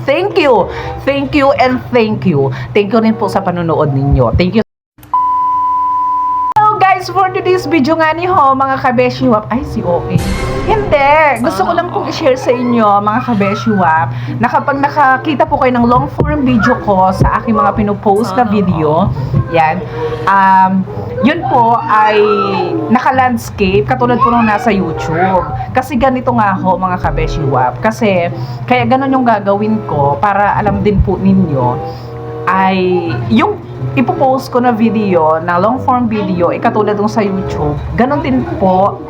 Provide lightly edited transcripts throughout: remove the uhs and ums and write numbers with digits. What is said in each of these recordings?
Thank you. Thank you and thank you. Thank you rin po sa panonood ninyo. Thank you. Hello guys, for today's video nga ni ho, mga kabeshiwap. Ay, si OA. Hindi. Gusto ko lang pong i-share sa inyo, mga kabeshiwap, na kapag nakakita po kayo ng long form video ko sa aking mga pinopost na video, yan, yun po ay naka-landscape, katulad po nung nasa YouTube. Kasi ganito nga ho, mga kabeshiwap. Kasi, kaya ganun yung gagawin ko para alam din po ninyo, ay yung ipopost ko na video, na long form video, katulad nung sa YouTube, ganun din po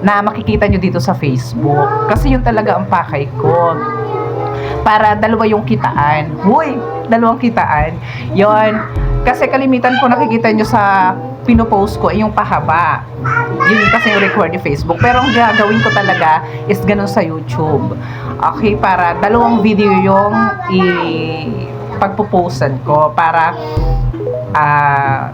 na makikita nyo dito sa Facebook. Kasi yun talaga ang pakay ko. Para dalawa yung kitaan. Uy, dalawang kitaan. Yun. Kasi kalimitan ko nakikita nyo sa pinopost ko ay yung pahaba. Yun kasi yung record ni Facebook. Pero ang gagawin ko talaga is ganun sa YouTube. Okay, para dalawang video yung pagpo-postan ko. Para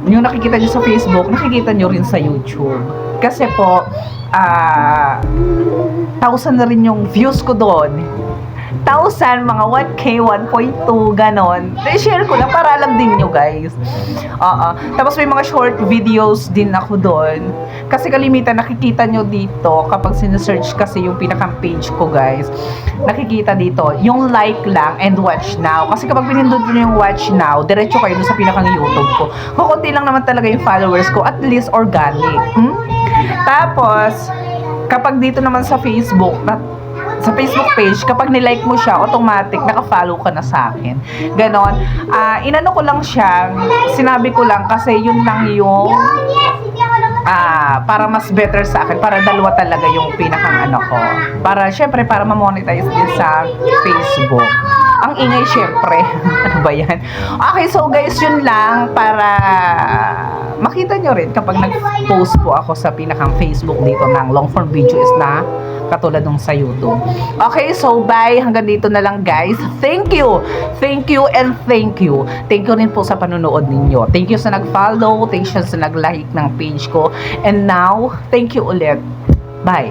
yung nakikita nyo sa Facebook, nakikita nyo rin sa YouTube. Kasi po, 1,000 na rin yung views ko doon. 1,000, mga 1K, 1.2, ganon. I-share ko lang para alam din nyo, guys. Tapos may mga short videos din ako doon. Kasi kalimitan, nakikita nyo dito, kapag sinesearch kasi yung pinakang page ko, guys, nakikita dito, yung like lang and watch now. Kasi kapag pinindot nyo yung watch now, diretso kayo dun sa pinakang YouTube ko. Kukunti lang naman talaga yung followers ko, at least organic. Tapos, kapag dito naman sa Facebook, sa Facebook page, kapag nilike mo siya, automatic, naka-follow ka na sa akin. Ganon. Inano ko lang siya, sinabi ko lang kasi yun lang yung para mas better sa akin, para dalawa talaga yung pinakang ano ko. Para, syempre, para ma-monetize din sa Facebook. Ang ingay, syempre. Ano ba yan? Okay, so guys, yun lang para makita nyo rin kapag nag-post po ako sa pinakang Facebook dito ng long form videos na katulad nung sa YouTube. Okay, so bye. Hanggang dito na lang, guys. Thank you. Thank you and thank you. Thank you rin po sa panonood ninyo. Thank you sa nag-follow. Thank you sa nag-like ng page ko. And now, thank you ulit. Bye.